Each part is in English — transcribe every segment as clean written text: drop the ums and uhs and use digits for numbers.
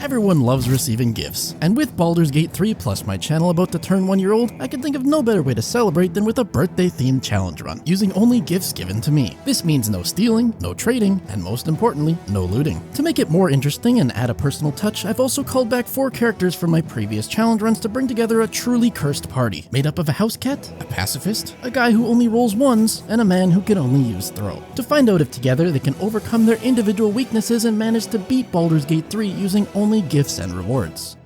Everyone loves receiving gifts, and with Baldur's Gate 3 plus my channel about to turn 1 year old, I can think of no better way to celebrate than with a birthday-themed challenge run, using only gifts given to me. This means no stealing, no trading, and most importantly, no looting. To make it more interesting and add a personal touch, I've also called back 4 characters from my previous challenge runs to bring together a truly cursed party, made up of a house cat, a pacifist, a guy who only rolls ones, and a man who can only use throw. To find out if together they can overcome their individual weaknesses and manage to beat Baldur's Gate 3 using only gifts and rewards.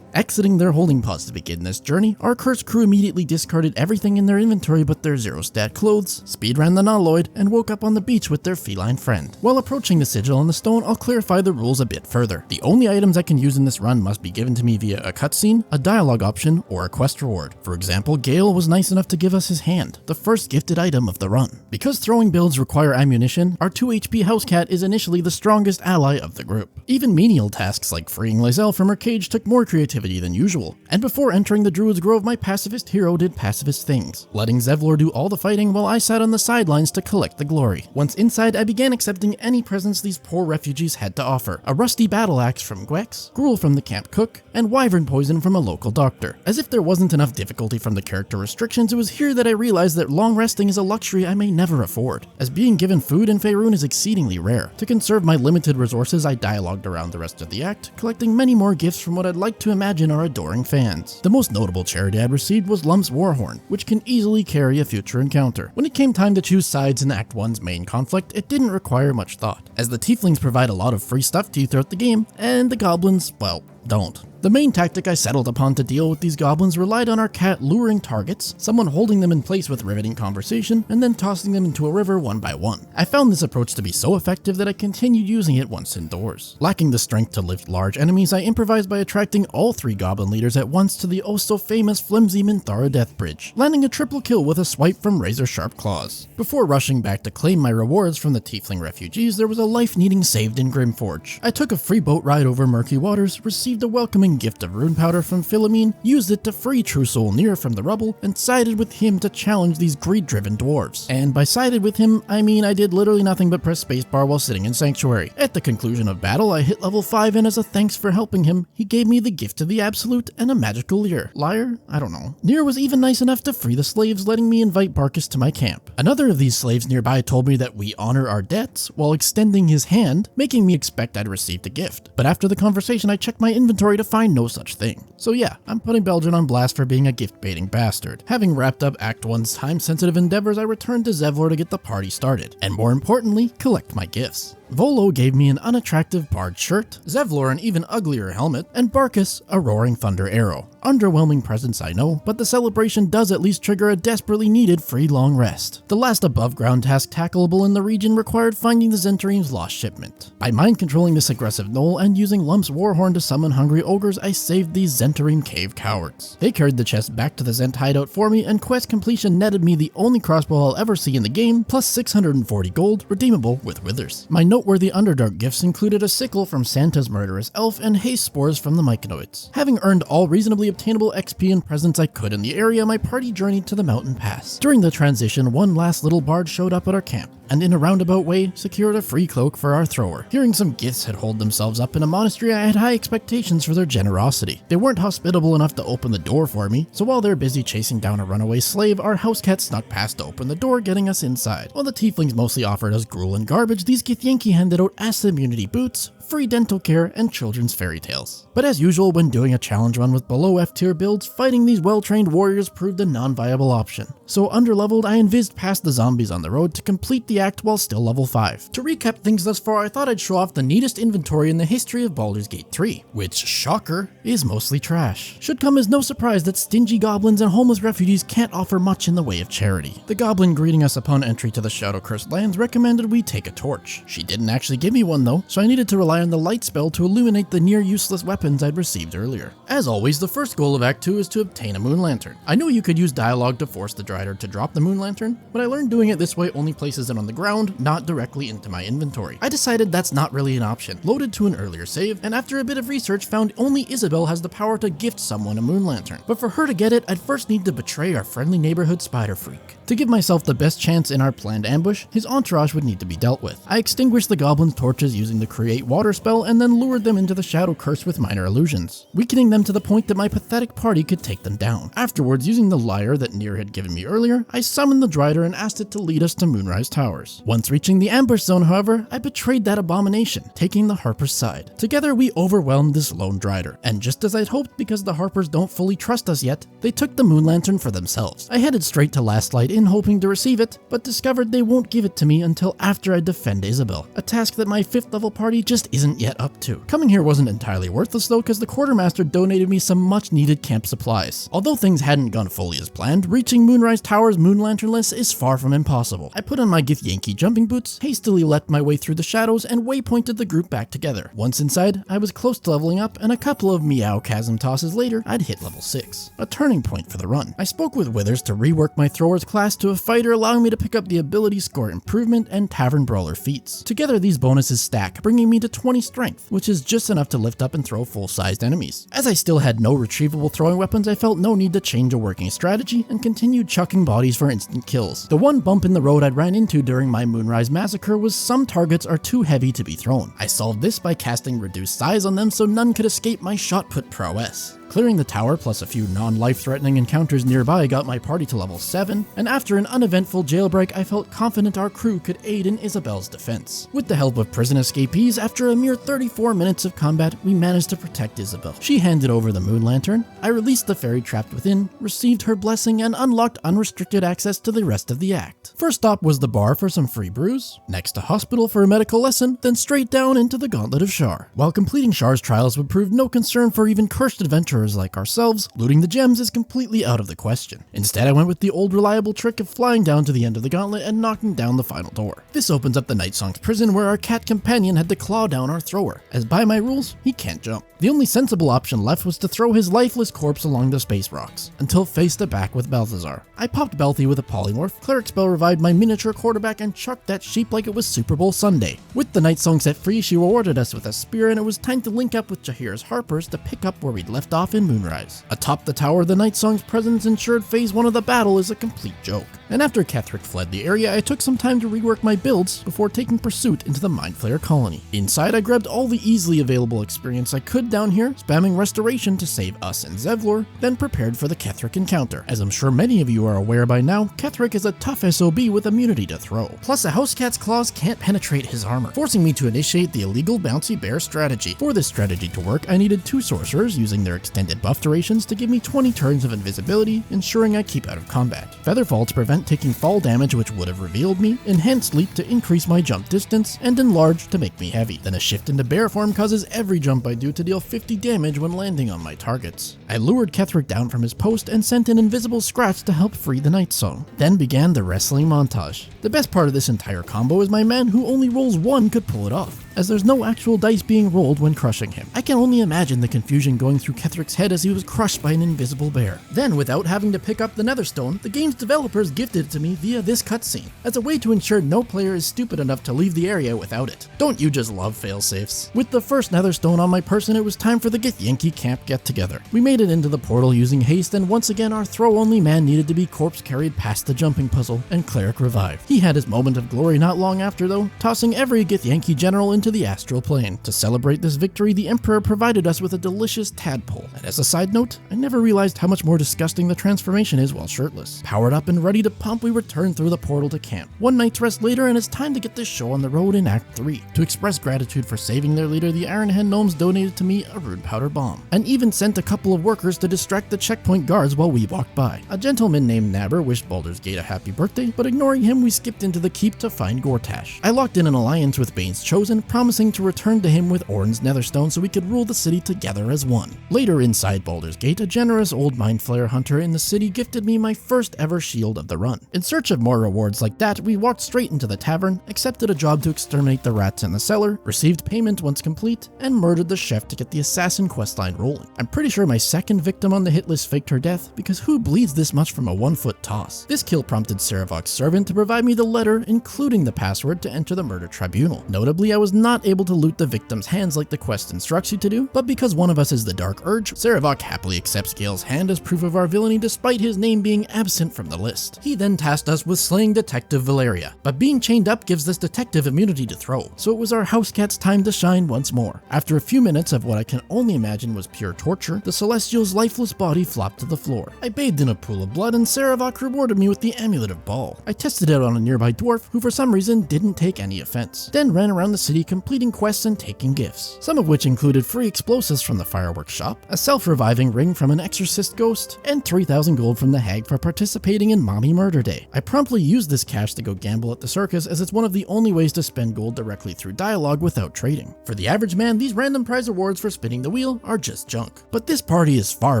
Exiting their holding pods to begin this journey, our cursed crew immediately discarded everything in their inventory but their 0-stat clothes, speedran the Nautiloid, and woke up on the beach with their feline friend. While approaching the sigil on the stone, I'll clarify the rules a bit further. The only items I can use in this run must be given to me via a cutscene, a dialogue option, or a quest reward. For example, Gale was nice enough to give us his hand, the first gifted item of the run. Because throwing builds require ammunition, our 2 HP house cat is initially the strongest ally of the group. Even menial tasks like freeing Lizelle from her cage took more creativity than usual. And before entering the Druid's Grove, my pacifist hero did pacifist things, letting Zevlor do all the fighting while I sat on the sidelines to collect the glory. Once inside, I began accepting any presents these poor refugees had to offer. A rusty battle axe from Gwex, gruel from the camp cook, and wyvern poison from a local doctor. As if there wasn't enough difficulty from the character restrictions, it was here that I realized that long resting is a luxury I may never afford, as being given food in Faerun is exceedingly rare. To conserve my limited resources, I dialogued around the rest of the act, collecting many more gifts from what I'd like to imagine are adoring fans. The most notable charity I'd received was Lump's Warhorn, which can easily carry a future encounter. When it came time to choose sides in Act 1's main conflict, it didn't require much thought, as the tieflings provide a lot of free stuff to you throughout the game, and the goblins, well, don't. The main tactic I settled upon to deal with these goblins relied on our cat luring targets, someone holding them in place with riveting conversation, and then tossing them into a river one by one. I found this approach to be so effective that I continued using it once indoors. Lacking the strength to lift large enemies, I improvised by attracting all 3 goblin leaders at once to the oh-so-famous flimsy Minthara Death Bridge, landing a triple kill with a swipe from razor-sharp claws. Before rushing back to claim my rewards from the tiefling refugees, there was a life needing saved in Grimforge. I took a free boat ride over murky waters, received a welcoming gift of rune powder from Philomene, used it to free True Soul Near from the rubble, and sided with him to challenge these greed-driven dwarves. And by sided with him, I mean I did literally nothing but press spacebar while sitting in Sanctuary. At the conclusion of battle, I hit level 5, and as a thanks for helping him, he gave me the gift of the Absolute and a magical lyre. Lyre? I don't know. Near was even nice enough to free the slaves, letting me invite Barkus to my camp. Another of these slaves nearby told me that we honor our debts while extending his hand, making me expect I'd received a gift. But after the conversation, I checked my inventory to find no such thing. So yeah, I'm putting Belgian on blast for being a gift-baiting bastard. Having wrapped up Act 1's time-sensitive endeavors, I returned to Zevlor to get the party started, and more importantly, collect my gifts. Volo gave me an unattractive barred shirt, Zevlor an even uglier helmet, and Barkus a roaring thunder arrow. Underwhelming presents, I know, but the celebration does at least trigger a desperately needed free long rest. The last above ground task tackleable in the region required finding the Zentarim's lost shipment. By mind controlling this aggressive gnoll and using Lump's Warhorn to summon hungry ogres, I saved these Zentarim cave cowards. They carried the chest back to the Zent hideout for me, and quest completion netted me the only crossbow I'll ever see in the game, plus 640 gold, redeemable with withers. My noteworthy Underdark gifts included a sickle from Santa's murderous elf and haste spores from the Myconoids. Having earned all reasonably obtainable XP and presents I could in the area, my party journeyed to the mountain pass. During the transition, one last little bard showed up at our camp, and in a roundabout way, secured a free cloak for our thrower. Hearing some gifts had holed themselves up in a monastery, I had high expectations for their generosity. They weren't hospitable enough to open the door for me, so while they're busy chasing down a runaway slave, our house cat snuck past to open the door, getting us inside. While the tieflings mostly offered us gruel and garbage, these Githyanki handed out acid immunity boots, free dental care, and children's fairy tales. But as usual, when doing a challenge run with below F-tier builds, fighting these well-trained warriors proved a non-viable option. So underleveled, I invised past the zombies on the road to complete the act while still level 5. To recap things thus far, I thought I'd show off the neatest inventory in the history of Baldur's Gate 3, which, shocker, is mostly trash. Should come as no surprise that stingy goblins and homeless refugees can't offer much in the way of charity. The goblin greeting us upon entry to the Shadow-Cursed lands recommended we take a torch. She didn't actually give me one though, so I needed to rely on the light spell to illuminate the near useless weapons I'd received earlier. As always, the first goal of Act 2 is to obtain a moon lantern. I knew you could use dialogue to force the Drider to drop the moon lantern, but I learned doing it this way only places it on the ground, not directly into my inventory. I decided that's not really an option, loaded to an earlier save, and after a bit of research found only Isabel has the power to gift someone a moon lantern. But for her to get it, I'd first need to betray our friendly neighborhood spider freak. To give myself the best chance in our planned ambush, his entourage would need to be dealt with. I extinguished the goblin's torches using the Create Water counter spell and then lured them into the Shadow Curse with minor illusions, weakening them to the point that my pathetic party could take them down. Afterwards, using the lyre that Nier had given me earlier, I summoned the Drider and asked it to lead us to Moonrise Towers. Once reaching the ambush zone, however, I betrayed that abomination, taking the Harper's side. Together, we overwhelmed this lone Drider, and just as I'd hoped, because the Harpers don't fully trust us yet, they took the Moon Lantern for themselves. I headed straight to Last Light Inn hoping to receive it, but discovered they won't give it to me until after I defend Isabel, a task that my 5th level party just isn't yet up to. Coming here wasn't entirely worthless though, because the Quartermaster donated me some much needed camp supplies. Although things hadn't gone fully as planned, reaching Moonrise Towers Moon Lanternless is far from impossible. I put on my Githyanki jumping boots, hastily leapt my way through the shadows, and waypointed the group back together. Once inside, I was close to leveling up, and a couple of Meow Chasm tosses later, I'd hit level 6. A turning point for the run. I spoke with Withers to rework my Thrower's class to a fighter, allowing me to pick up the Ability Score Improvement and Tavern Brawler feats. Together these bonuses stack, bringing me to 20 strength, which is just enough to lift up and throw full-sized enemies. As I still had no retrievable throwing weapons, I felt no need to change a working strategy and continued chucking bodies for instant kills. The one bump in the road I'd ran into during my Moonrise Massacre was some targets are too heavy to be thrown. I solved this by casting reduced size on them so none could escape my shot put prowess. Clearing the tower plus a few non-life-threatening encounters nearby got my party to level 7, and after an uneventful jailbreak I felt confident our crew could aid in Isabel's defense. With the help of prison escapees, after a mere 34 minutes of combat, we managed to protect Isabel. She handed over the Moon Lantern, I released the fairy trapped within, received her blessing, and unlocked unrestricted access to the rest of the act. First stop was the bar for some free brews, next a hospital for a medical lesson, then straight down into the Gauntlet of Shar. While completing Shar's trials would prove no concern for even cursed adventurers like ourselves, looting the gems is completely out of the question. Instead, I went with the old reliable trick of flying down to the end of the gauntlet and knocking down the final door. This opens up the Night Song's prison where our cat companion had to claw down our thrower, as by my rules, he can't jump. The only sensible option left was to throw his lifeless corpse along the space rocks, until face to back with Balthazar. I popped Belthy with a polymorph, Cleric Spell revived my miniature quarterback, and chucked that sheep like it was Super Bowl Sunday. With the Night Song set free, she rewarded us with a spear, and it was time to link up with Jahir's Harpers to pick up where we'd left off in Moonrise. Atop the tower, the Night Song's presence ensured phase 1 of the battle is a complete joke. And after Ketheric fled the area, I took some time to rework my builds before taking pursuit into the Mind Flayer colony. Inside, I grabbed all the easily available experience I could down here, spamming Restoration to save us and Zevlor, then prepared for the Ketheric encounter. As I'm sure many of you are aware by now, Ketheric is a tough SOB with immunity to throw. Plus, a house cat's claws can't penetrate his armor, forcing me to initiate the illegal Bouncy Bear strategy. For this strategy to work, I needed 2 sorcerers using their extended buff durations to give me 20 turns of invisibility, ensuring I keep out of combat. Featherfall to prevent taking fall damage, which would have revealed me, Enhanced Leap to increase my jump distance, and Enlarge to make me heavy. Then a shift into bear form causes every jump I do to deal 50 damage when landing on my targets. I lured Ketheric down from his post and sent an invisible Scratch to help free the Night Song. Then began the wrestling montage. The best part of this entire combo is my man who only rolls 1 could pull it off, as there's no actual dice being rolled when crushing him. I can only imagine the confusion going through Ketheric's head as he was crushed by an invisible bear. Then, without having to pick up the Netherstone, the game's developers gifted it to me via this cutscene, as a way to ensure no player is stupid enough to leave the area without it. Don't you just love failsafes? With the first Netherstone on my person, it was time for the Githyanki camp get-together. We made it into the portal using haste, and once again our throw-only man needed to be corpse carried past the jumping puzzle, and Cleric revived. He had his moment of glory not long after though, tossing every Githyanki general into the astral plane. To celebrate this victory, the Emperor provided us with a delicious tadpole, and as a side note, I never realized how much more disgusting the transformation is while shirtless. Powered up and ready to pump, we returned through the portal to camp. One night's rest later, and it's time to get this show on the road in Act 3. To express gratitude for saving their leader, the Iron Hen Gnomes donated to me a Rune Powder Bomb, and even sent a couple of workers to distract the checkpoint guards while we walked by. A gentleman named Nabber wished Baldur's Gate a happy birthday, but ignoring him, we skipped into the keep to find Gortash. I locked in an alliance with Bane's Chosen, promising to return to him with Orin's Netherstone so we could rule the city together as one. Later inside Baldur's Gate, a generous old Mind Flayer hunter in the city gifted me my first ever shield of the run. In search of more rewards like that, we walked straight into the tavern, accepted a job to exterminate the rats in the cellar, received payment once complete, and murdered the chef to get the assassin questline rolling. I'm pretty sure my second victim on the hit list faked her death, because who bleeds this much from a 1-foot toss? This kill prompted Saravok's servant to provide me the letter, including the password to enter the murder tribunal. Notably, I was not able to loot the victim's hands like the quest instructs you to do, but because one of us is the Dark Urge, Sarevok happily accepts Gale's hand as proof of our villainy despite his name being absent from the list. He then tasked us with slaying Detective Valeria, but being chained up gives this detective immunity to throw, so it was our house cat's time to shine once more. After a few minutes of what I can only imagine was pure torture, the Celestial's lifeless body flopped to the floor. I bathed in a pool of blood and Sarevok rewarded me with the Amulet of Ball. I tested it on a nearby dwarf who for some reason didn't take any offense, then ran around the city completing quests and taking gifts, some of which included free explosives from the fireworks shop, a self-reviving ring from an exorcist ghost, and 3,000 gold from the hag for participating in Mommy Murder Day. I promptly used this cash to go gamble at the circus as it's one of the only ways to spend gold directly through dialogue without trading. For the average man, these random prize awards for spinning the wheel are just junk, but this party is far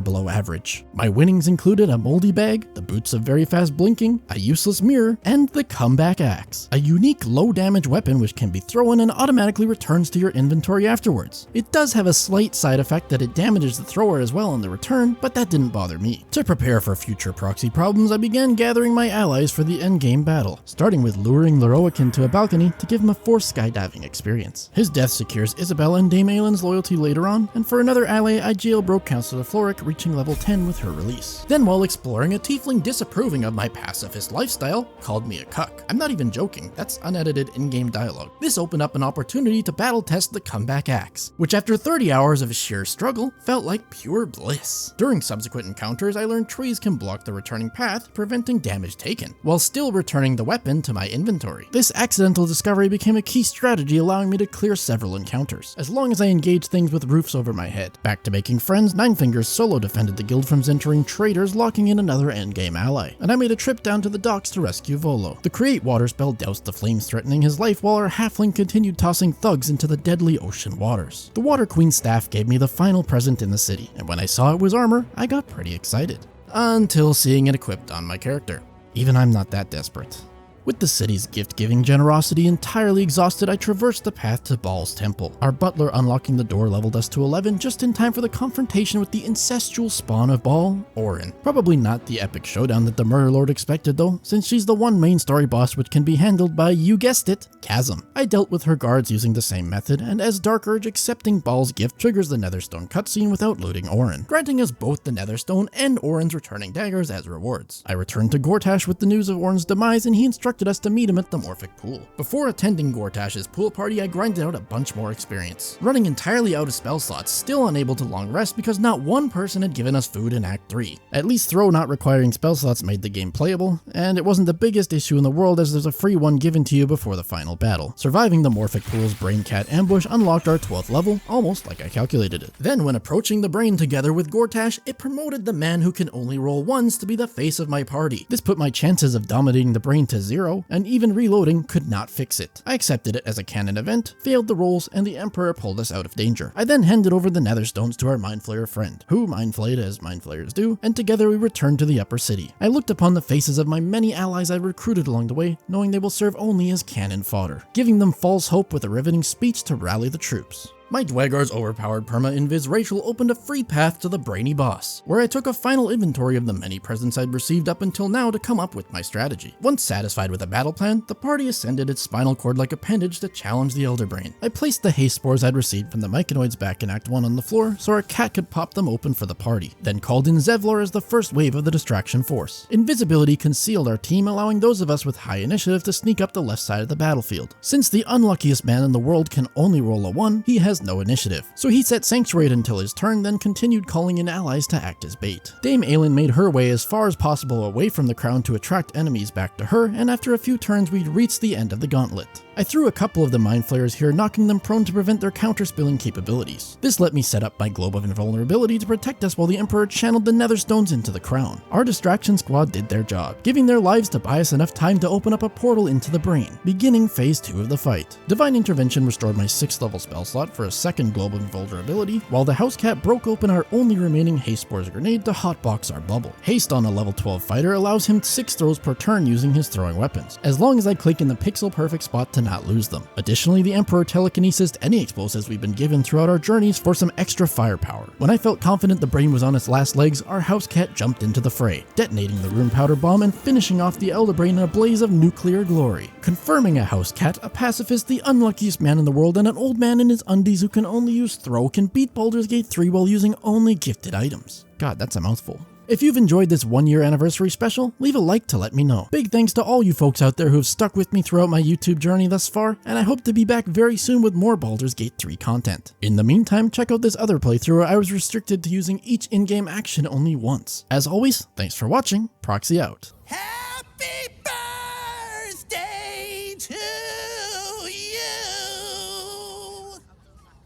below average. My winnings included a moldy bag, the boots of very fast blinking, a useless mirror, and the comeback axe, a unique low damage weapon which can be thrown and automatically returns to your inventory afterwards. It does have a slight side effect that it damages the thrower as well on the return, but that didn't bother me. To prepare for future proxy problems, I began gathering my allies for the endgame battle, starting with luring Leroican to a balcony to give him a forced skydiving experience. His death secures Isabel and Dame Aylin's loyalty later on, and for another ally, I jailbroke Councillor Floric, reaching level 10 with her release. Then while exploring, a tiefling disapproving of my pacifist lifestyle called me a cuck. I'm not even joking, that's unedited in-game dialogue. This opened up an opportunity to battle test the comeback axe, which after 30 hours of sheer struggle, felt like pure bliss. During subsequent encounters, I learned trees can block the returning path, preventing damage taken, while still returning the weapon to my inventory. This accidental discovery became a key strategy allowing me to clear several encounters, as long as I engaged things with roofs over my head. Back to making friends, Ninefingers solo defended the guild from entering traitors, locking in another endgame ally, and I made a trip down to the docks to rescue Volo. The Create water spell doused the flames threatening his life while our halfling continued tossing thugs into the deadly ocean waters. The Water Queen's staff gave me the final present in the city, and when I saw it was armor, I got pretty excited. Until seeing it equipped on my character. Even I'm not that desperate. With the city's gift-giving generosity entirely exhausted, I traversed the path to Baal's temple. Our butler unlocking the door leveled us to 11 just in time for the confrontation with the incestual spawn of Baal, Orin. Probably not the epic showdown that the Murder Lord expected though, since she's the one main story boss which can be handled by, you guessed it, Chasm. I dealt with her guards using the same method, and as Dark Urge accepting Baal's gift triggers the Netherstone cutscene without looting Orin, granting us both the Netherstone and Orin's returning daggers as rewards. I returned to Gortash with the news of Orin's demise, and he instructed us to meet him at the Morphic Pool. Before attending Gortash's pool party, I grinded out a bunch more experience, running entirely out of spell slots, still unable to long rest because not one person had given us food in Act 3. At least throw not requiring spell slots made the game playable, and it wasn't the biggest issue in the world as there's a free one given to you before the final battle. Surviving the Morphic Pool's Brain Cat ambush unlocked our 12th level, almost like I calculated it. Then when approaching the Brain together with Gortash, it promoted the man who can only roll ones to be the face of my party. This put my chances of dominating the Brain to 0, and even reloading could not fix it. I accepted it as a canon event, failed the rolls, and the Emperor pulled us out of danger. I then handed over the Netherstones to our Mindflayer friend, who mindflayed as mindflayers do, and together we returned to the upper city. I looked upon the faces of my many allies I recruited along the way, knowing they will serve only as cannon fodder, giving them false hope with a riveting speech to rally the troops. My Dwegar's overpowered perma-invis Rachel opened a free path to the brainy boss, where I took a final inventory of the many presents I'd received up until now to come up with my strategy. Once satisfied with the battle plan, the party ascended its spinal cord-like appendage to challenge the Elder Brain. I placed the haste spores I'd received from the Myconoids back in Act 1 on the floor so our cat could pop them open for the party, then called in Zevlor as the first wave of the distraction force. Invisibility concealed our team, allowing those of us with high initiative to sneak up the left side of the battlefield. Since the unluckiest man in the world can only roll a 1, he has no initiative, so he set Sanctuary until his turn, then continued calling in allies to act as bait. Dame Aylin made her way as far as possible away from the crown to attract enemies back to her, and after a few turns we'd reached the end of the gauntlet. I threw a couple of the Mind Flayers here, knocking them prone to prevent their counter-spilling capabilities. This let me set up my Globe of Invulnerability to protect us while the Emperor channeled the Netherstones into the crown. Our distraction squad did their job, giving their lives to buy us enough time to open up a portal into the Brain, beginning phase 2 of the fight. Divine Intervention restored my 6th level spell slot for a second global invulnerability, while the house cat broke open our only remaining haste spores grenade to hotbox our bubble. Haste on a level 12 fighter allows him 6 throws per turn using his throwing weapons, as long as I click in the pixel perfect spot to not lose them. Additionally, the Emperor telekinesis any explosives we've been given throughout our journeys for some extra firepower. When I felt confident the brain was on its last legs, our house cat jumped into the fray, detonating the rune powder bomb and finishing off the elder brain in a blaze of nuclear glory. Confirming a house cat, a pacifist, the unluckiest man in the world, and an old man in his undies who can only use throw can beat Baldur's Gate 3 while using only gifted items. God, that's a mouthful. If you've enjoyed this 1-year anniversary special, leave a like to let me know. Big thanks to all you folks out there who have stuck with me throughout my YouTube journey thus far, and I hope to be back very soon with more Baldur's Gate 3 content. In the meantime, check out this other playthrough where I was restricted to using each in-game action only once. As always, thanks for watching, Proxy out.